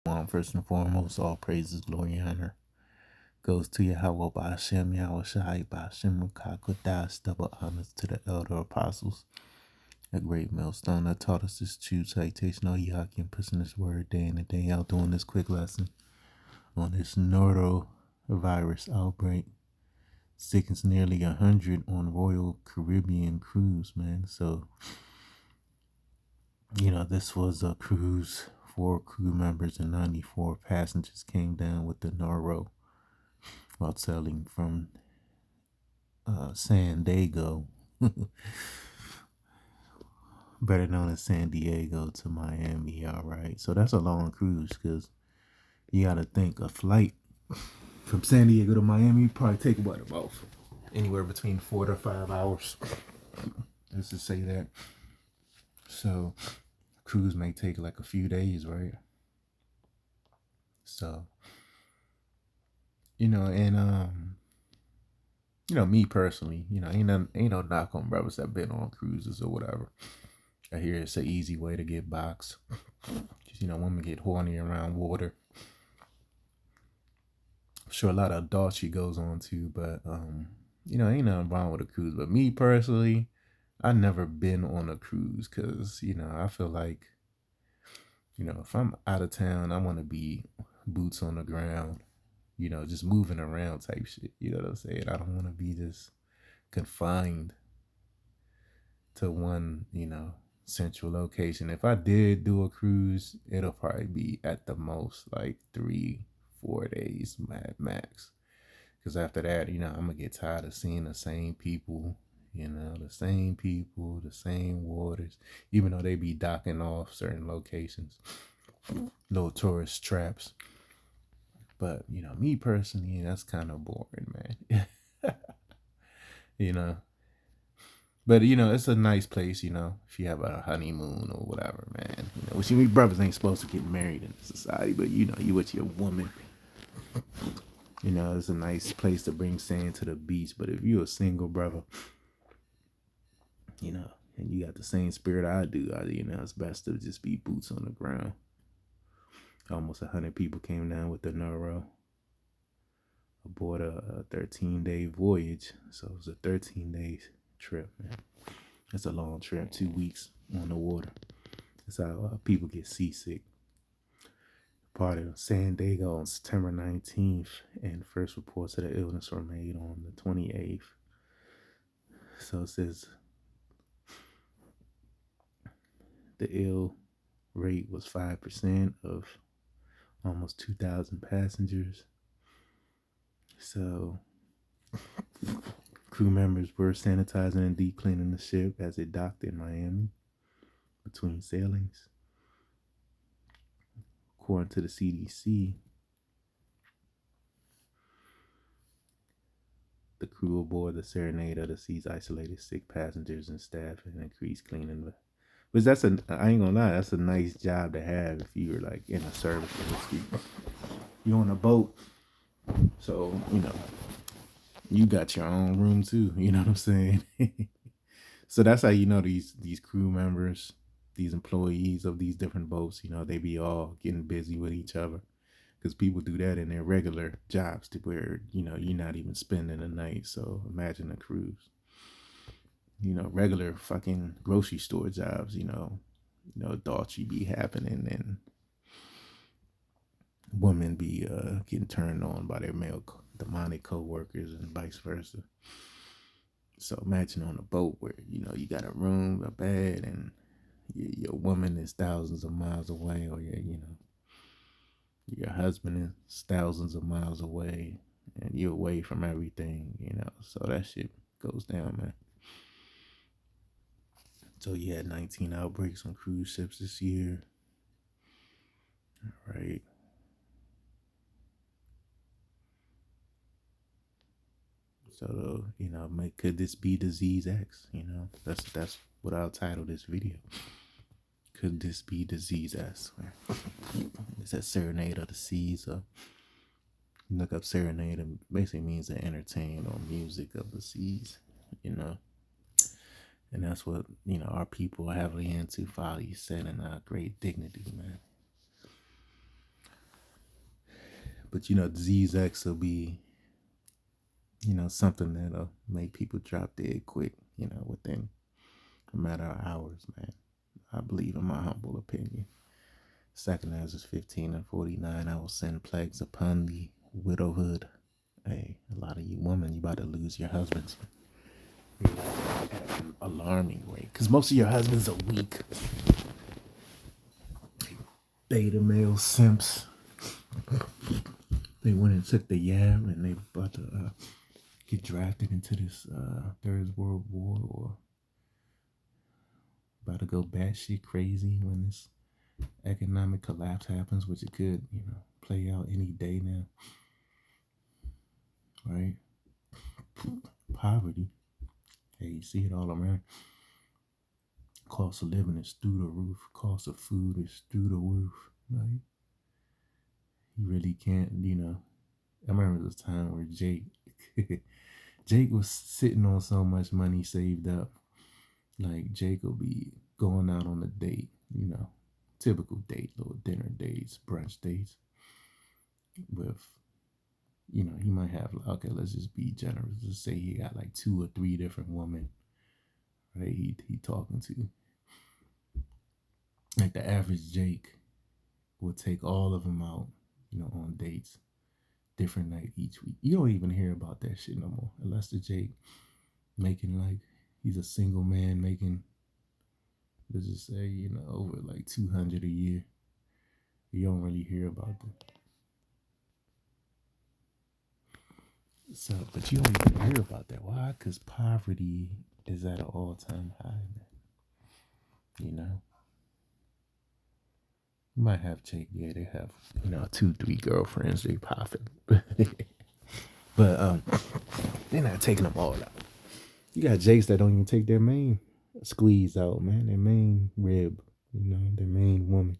First and foremost, all praises, glory, and honor goes to Yahweh by Hashem, Yahweh Shai by Hashem, Rukakodas, double honors to the elder apostles, a great millstone that taught us this true citation. All Yakin pushing this word day in and day out, doing this quick lesson on this norovirus outbreak. Sickens nearly 100 on Royal Caribbean cruise, man. So, this was a cruise. 4 crew members and 94 passengers came down with the noro while sailing from San Diego, better known as San Diego, to Miami. All right, so that's a long cruise because you got to think a flight from San Diego to Miami probably take about anywhere between 4 to 5 hours. Let's just say that. So cruise may take like a few days, right? So me personally, ain't no knock on brothers that been on cruises or whatever. I hear it's an easy way to get boxed. Because, women get horny around water. I'm sure a lot of adultery goes on too, but, ain't nothing wrong with a cruise. But me personally, I never been on a cruise because, I feel like, if I'm out of town, I want to be boots on the ground, just moving around type shit. You know what I'm saying? I don't want to be just confined to one, central location. If I did do a cruise, it'll probably be at the most like 3-4 days max. Because after that, I'm gonna get tired of seeing the same people, the same waters, even though they be docking off certain locations, little tourist traps. But me personally, that's kind of boring, man. But it's a nice place, if you have a honeymoon or whatever, man. Which brothers ain't supposed to get married in society, but you with your woman. It's a nice place to bring sand to the beach. But if you're a single brother, and you got the same spirit I do, it's best to just be boots on the ground. Almost 100 people came down with the noro aboard a 13-day voyage. So it was a 13-day trip, man. It's a long trip, 2 weeks on the water. That's how people get seasick. Part of San Diego on September 19th, and first reports of the illness were made on the 28th. So it says the ill rate was 5% of almost 2,000 passengers. So crew members were sanitizing and deep cleaning the ship as it docked in Miami between sailings. According to the CDC, the crew aboard the Serenade of the Seas isolated sick passengers and staff and increased cleaning. But I ain't gonna lie, that's a nice job to have if you're like in a service industry. You're on a boat, so you got your own room too. You know what I'm saying? So that's how these crew members, these employees of these different boats, they be all getting busy with each other. Because people do that in their regular jobs to where, you're not even spending the night. So imagine a cruise. Regular fucking grocery store jobs, adultery be happening and women be getting turned on by their male demonic co-workers and vice versa. So imagine on a boat where, you got a room, a bed, and your woman is thousands of miles away, or your husband is thousands of miles away, and you're away from everything, so that shit goes down, man. So you had 19 outbreaks on cruise ships this year. All right. So, could this be disease X? That's what I'll title this video. Could this be disease X? It's that Serenade of the Seas. Look up Serenade, and basically means to entertain or music of the seas, And that's what, our people are heavily into, folly, said, and great dignity, man. But disease X will be, something that'll make people drop dead quick, within a matter of hours, man. I believe, in my humble opinion. Second as is 15 and 49, I will send plagues upon the widowhood. Hey, a lot of you women, you about to lose your husbands at an alarming rate. Because most of your husbands are weak. Beta male simps. They went and took the yab and they about to get drafted into this Third World War, or about to go batshit crazy when this economic collapse happens, which it could, play out any day now. Right? Poverty. Hey, you see it all around. Cost of living is through the roof. Cost of food is through the roof. Right? You really can't, I remember this time where Jake was sitting on so much money saved up. Like, Jake will be going out on a date, typical date, little dinner dates, brunch dates with, he might have, okay, let's just be generous. Let's say he got like 2 or 3 different women, right? He talking to. Like, the average Jake would take all of them out, on dates, different night each week. You don't even hear about that shit no more, unless the Jake making, like, he's a single man making, let's just say, over like 200 a year. You don't really hear about them. So, but you don't even hear about that. Why? Because poverty is at an all-time high, man. You might have Jake, yeah, they have, 2, 3 girlfriends, they popping. But they're not taking them all out. You got Jakes that don't even take their main squeeze out, man. Their main rib, their main woman.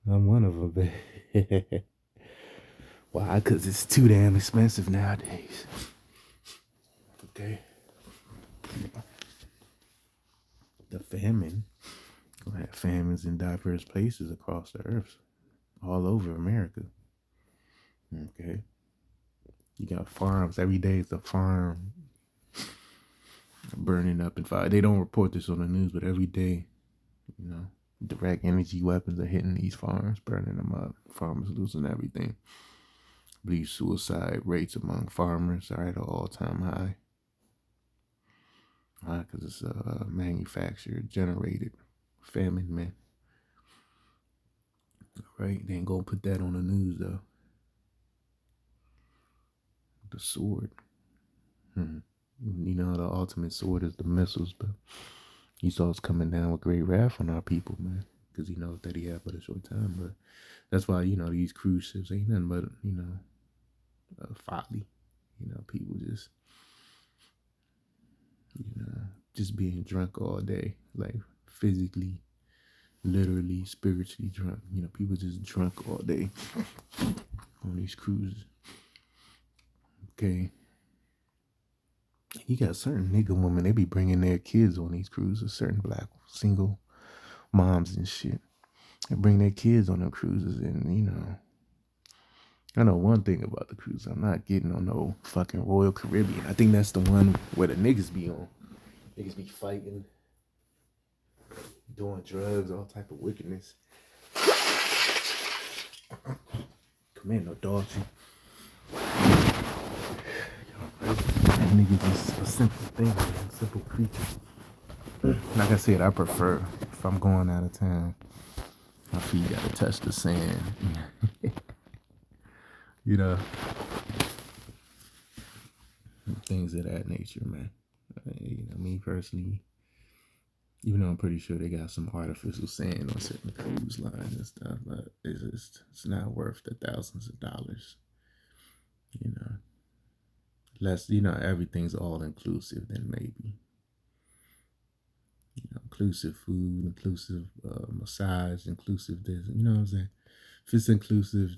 I'm one of them, but why? Because it's too damn expensive nowadays. Okay. The famine. We'll have famines in diverse places across the earth, all over America. Okay. You got farms. Every day it's a farm burning up in fire. They don't report this on the news, but every day, direct energy weapons are hitting these farms, burning them up. Farmers losing everything. I believe suicide rates among farmers are at an all-time high. Because it's manufactured, generated famine, man. Right? They ain't gonna put that on the news, though. The sword. The ultimate sword is the missiles, but Esau's coming down with great wrath on our people, man. Because he knows that he had but a short time. But that's why, these cruise ships ain't nothing but, folly. People just being drunk all day, like physically, literally, spiritually drunk. People just drunk all day on these cruises. Okay. You got certain nigga women, they be bringing their kids on these cruises, certain black single moms and shit. They bring their kids on them cruises, and I know one thing about the cruise. I'm not getting on no fucking Royal Caribbean. I think that's the one where the niggas be on. Niggas be fighting, doing drugs, all type of wickedness. Come in, no dog shit. That nigga just a simple thing, man. Simple creature. Like I said, I prefer, if I'm going out of town, my feet gotta touch the sand. Things of that nature, man. Me personally, even though I'm pretty sure they got some artificial sand on certain cruise lines and stuff, but it's not worth the thousands of dollars. Less, everything's all inclusive, then maybe. Inclusive food, inclusive massage, inclusive this. You know what I'm saying? If it's inclusive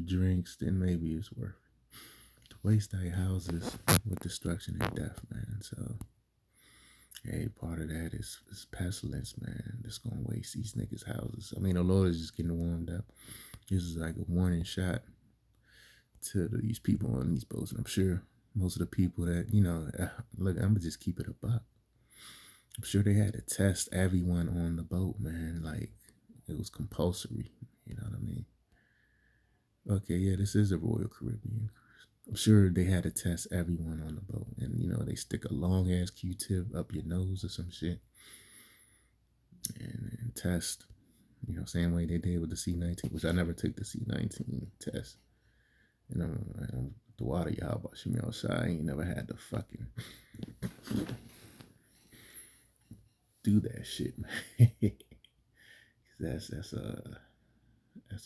drinks, then maybe it's worth it. To waste their houses with destruction and death, man. So, hey, part of that is pestilence, man. That's gonna waste these niggas' houses. I mean, the Lord is just getting warmed up. This is like a warning shot to these people on these boats, and I'm sure most of the people that, you know, look, I'm gonna just keep it a buck. I'm sure they had to test everyone on the boat, man. Like, it was compulsory. You know what I mean? Okay, yeah, this is a Royal Caribbean cruise. I'm sure they had to test everyone on the boat, and you know they stick a long ass Q-tip up your nose or some shit, and test. You know, same way they did with the C-19, which I never took the C-19 test. And I'm the water, y'all, but shimmy outside. I ain't never had to fucking do that shit, man. that's an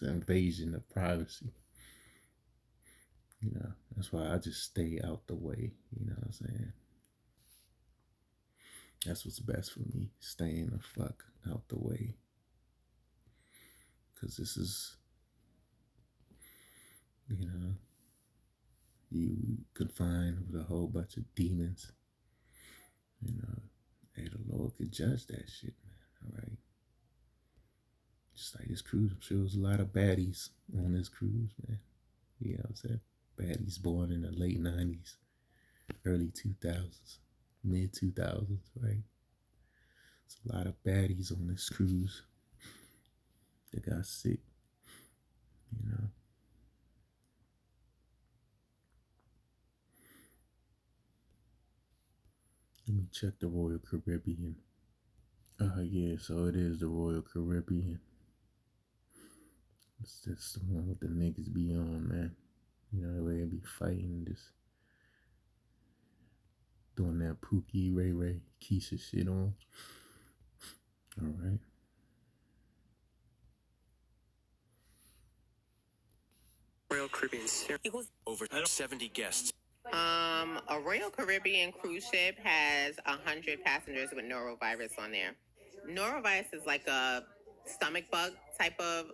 invasion of privacy. You know, that's why I just stay out the way. You know what I'm saying? That's what's best for me, staying the fuck out the way. Because this is, you know, you confined with a whole bunch of demons. You know, hey, the Lord could judge that shit, man. All right. Just like this cruise, I'm sure there's a lot of baddies on this cruise, man. You know what I'm saying? Baddies born in the late 90s, early 2000s, mid 2000s, right? It's a lot of baddies on this cruise that got sick, you know. Let me check the Royal Caribbean. Yeah, so it is the Royal Caribbean. It's just the one with the niggas be on, man. You know, they be fighting, just doing that Pookie, Ray Ray, Keisha shit on. All right. Royal Caribbean equals over 70 guests. A Royal Caribbean cruise ship has 100 passengers with norovirus on there. Norovirus is like a stomach bug type of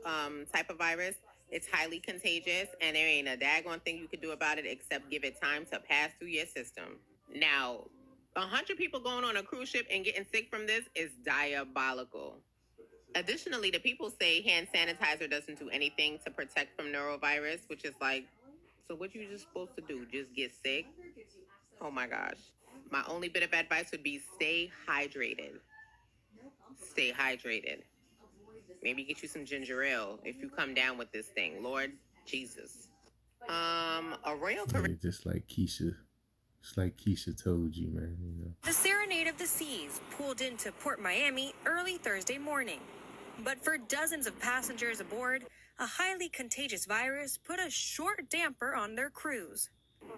virus. It's highly contagious, and there ain't a daggone thing you can do about it except give it time to pass through your system. Now, 100 people going on a cruise ship and getting sick from this is diabolical. Additionally, the people say hand sanitizer doesn't do anything to protect from norovirus, which is like, so what you just supposed to do? Just get sick? Oh my gosh. My only bit of advice would be stay hydrated. Stay hydrated. Maybe get you some ginger ale if you come down with this thing. Lord Jesus. A Royal Caribbean. Yeah, just like Keisha told you, man, you know. The Serenade of the Seas pulled into Port Miami early Thursday morning. But for dozens of passengers aboard, a highly contagious virus put a short damper on their cruise.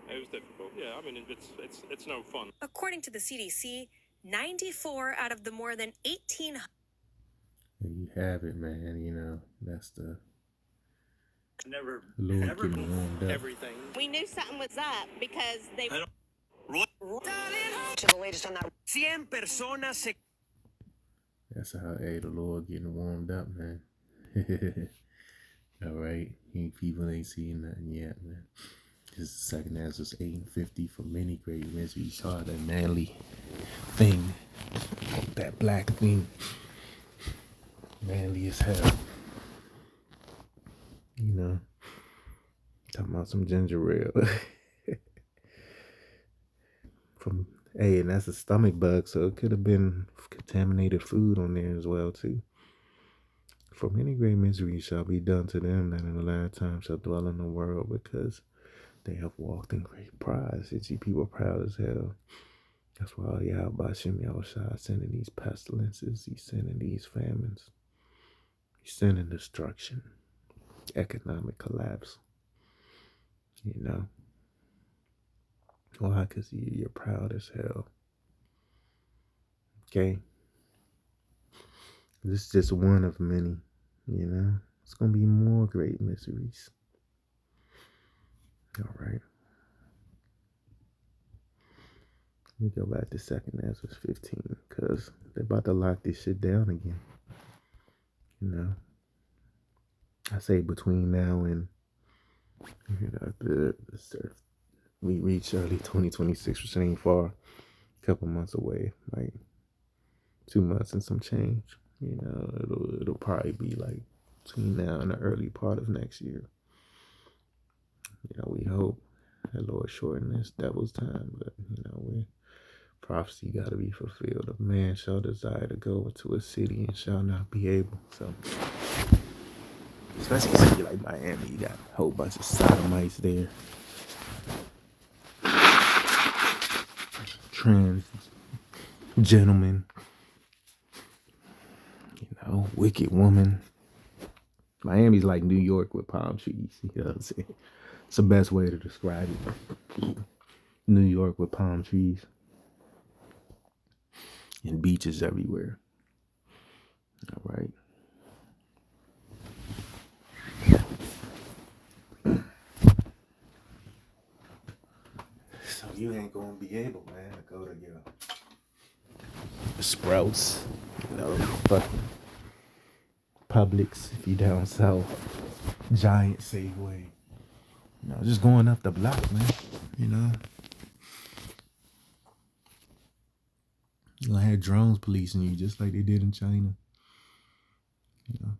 It was difficult. Yeah, I mean, it's no fun. According to the CDC, 94 out of the more than 1,800. There you have it, man. You know, that's the Never Lord getting warmed up. everything. We knew something was up because they. To the latest on that. 100 personas se. That's how, hey, the Lord getting warmed up, man. All right, people ain't seen nothing yet, man. This is the second answer is 850 for many great misery. Saw that manly thing, that black thing, manly as hell. You know, talking about some ginger ale. From and that's a stomach bug, so it could have been contaminated food on there as well too. For many great misery shall be done to them that in the last time shall dwell in the world, because they have walked in great pride. See, people proud as hell. That's why Yahweh Shem Yahushua sending these pestilences, he's sending these famines, he's sending destruction, economic collapse. You know. Why? Because you're proud as hell. Okay? This is just one of many, you know? It's going to be more great miseries. All right. Let me go back to second answer 15, because they're about to lock this shit down again. You know? I say between now and, you know, we reach early 2026, which ain't far. A couple months away, like 2 months and some change. You know, it'll probably be like between now and the early part of next year. We hope that Lord shorten this devil's time, but prophecy got to be fulfilled. A man shall desire to go into a city and shall not be able. So, especially a city like Miami, you got a whole bunch of sodomites there, trans gentlemen, wicked woman. Miami's like New York with palm trees. You know what I'm saying? It's the best way to describe it. New York with palm trees and beaches everywhere. All right. So you ain't gonna be able, man, to go to your Sprouts, fucking Publix if you down south, Giant Safeway. Just going up the block, man. You gonna have drones policing you just like they did in China.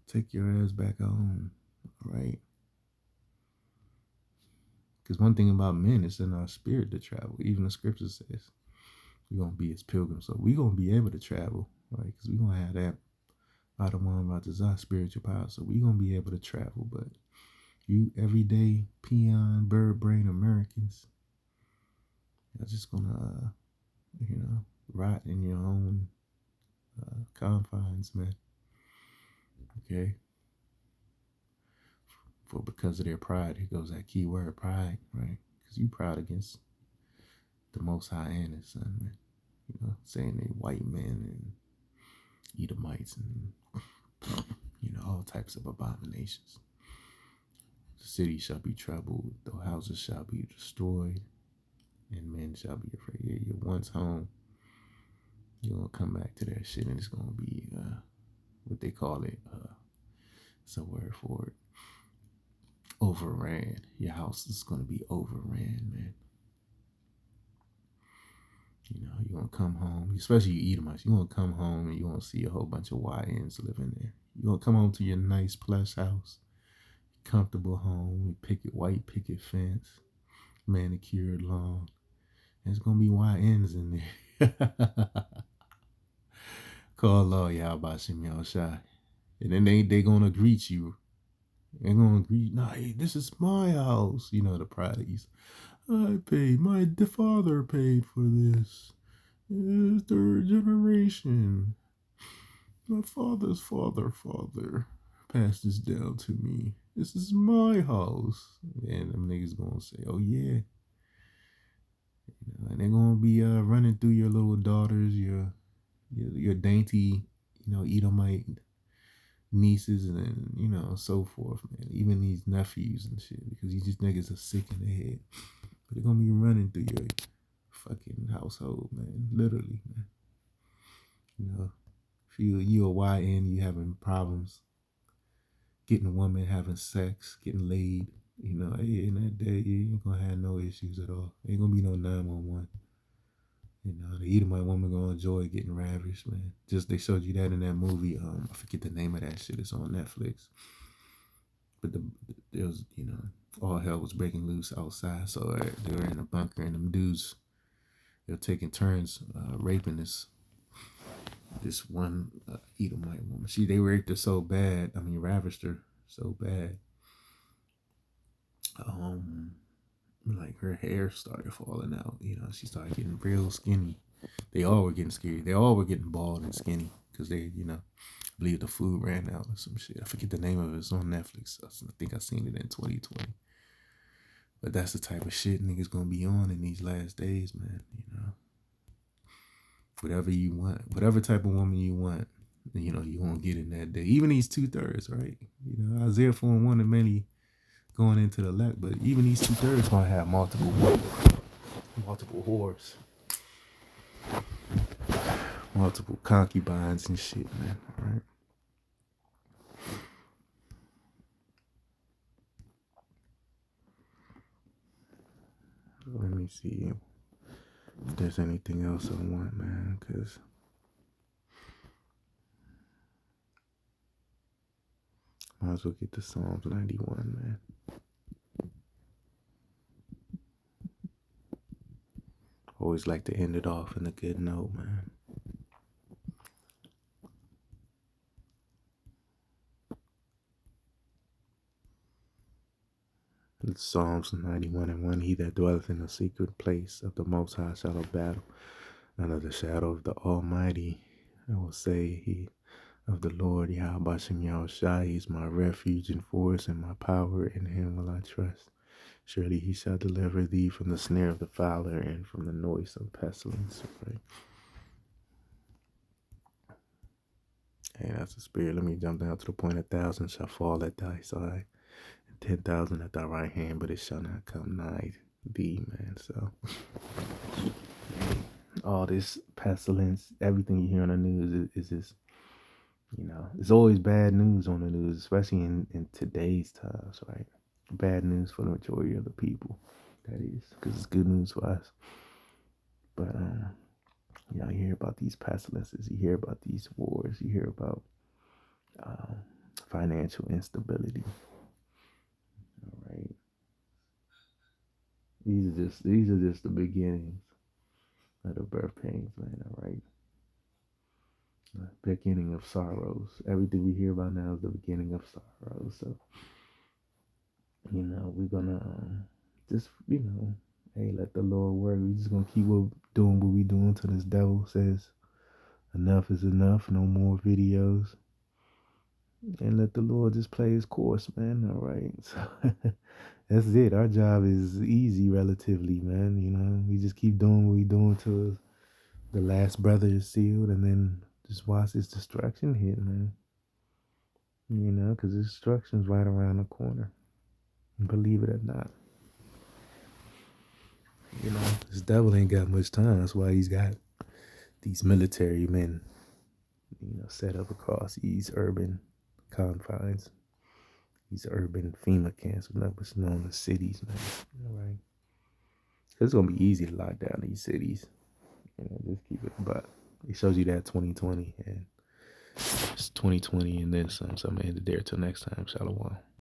Take your ass back home, right? Because one thing about men is in our spirit to travel. Even the scripture says we're going to be his pilgrims. So we're going to be able to travel, right? Because we're going to have that Adawan Ratazah spiritual power. So we're going to be able to travel. But you everyday peon, bird brain Americans, you're just going to, rot in your own confines, man. Okay? For because of their pride, here goes that key word, pride, right? Because you proud against the Most High and His Son, man. Saying they white men and Edomites and all types of abominations. The city shall be troubled, the houses shall be destroyed, and men shall be afraid. Yeah, you're once home, you're gonna come back to that shit, and it's gonna be what they call it. It's a word for it. Overran. Your house is gonna be overran, man. You're gonna come home, especially you Edomites. You're gonna come home and you're gonna see a whole bunch of YNs living there. You're gonna come home to your nice plush house, comfortable home, white picket fence, manicured lawn. There's gonna be YNs in there. Call law, y'all about Shimmy Shy. And then they gonna greet you. They're gonna greet, nah, hey, this is my house. The prodigies. My father paid for this. It's third generation. My father's father passed this down to me. This is my house. And them niggas gonna say, oh yeah. And they're gonna be running through your little daughters, your dainty, Edomite nieces and so forth, man. Even these nephews and shit, because these niggas are sick in the head. But they're gonna be running through your fucking household, man. Literally, man. If you a YN, you having problems getting a woman, having sex, getting laid, hey, in that day, you ain't gonna have no issues at all. Ain't gonna be no 911. The Edomite woman gonna enjoy getting ravished, man. Just they showed you that in that movie. I forget the name of that shit. It's on Netflix. But there was, all hell was breaking loose outside. So they were in a bunker, and them dudes, they're taking turns raping this one Edomite woman. They raped her so bad. Ravished her so bad. Like her hair started falling out. She started getting real skinny. They all were getting skinny. They all were getting bald and skinny because they, I believe the food ran out or some shit. I forget the name of it. It's on Netflix. I think I seen it in 2020. But that's the type of shit niggas gonna be on in these last days, man. Whatever you want, whatever type of woman you want, you won't get in that day. Even these 2/3, right? Isaiah 4:1 and mainly going into the elect, but even these 2/3 gonna have multiple whores, multiple concubines and shit, man. All right. Let me see if there's anything else I want, man, because might as well get to Psalms 91, man. always like to end it off in a good note, man. It's Psalms 91:1. He that dwelleth in the secret place of the Most High shall abide under the shadow of the Almighty. I will say he of the Lord, Yahweh Bashem Yahushai, he is my refuge and force and my power. In him will I trust. Surely he shall deliver thee from the snare of the fowler and from the noisome pestilence. Right? Hey, that's the spirit. Let me jump down to the point. 1,000 shall fall at thy side, and 10,000 at thy right hand, but it shall not come nigh thee, man. So all this pestilence, everything you hear on the news is just, it's always bad news on the news, especially in today's times, right? Bad news for the majority of the people, that is, because it's good news for us. But you hear about these pestilences, you hear about these wars, you hear about financial instability. All right, these are just the beginnings of the birth pains, man. All right, the beginning of sorrows. Everything we hear about now is the beginning of sorrows. So we're gonna just hey, let the Lord work. We're just gonna keep doing what we doing till this devil says enough is enough. No more videos. And let the Lord just play his course, man. All right. So that's it. Our job is easy relatively, man. We just keep doing what we doing till the last brother is sealed, and then just watch this destruction hit, man. Because the destruction's right around the corner. Believe it or not. This devil ain't got much time. That's why he's got these military men, set up across these urban confines, these urban FEMA camps, what's known as cities, man. All right. It's going to be easy to lock down these cities. Just keep it. But it shows you that 2020, and it's 2020 and then some. So I'm going to end it there till next time. Shalom.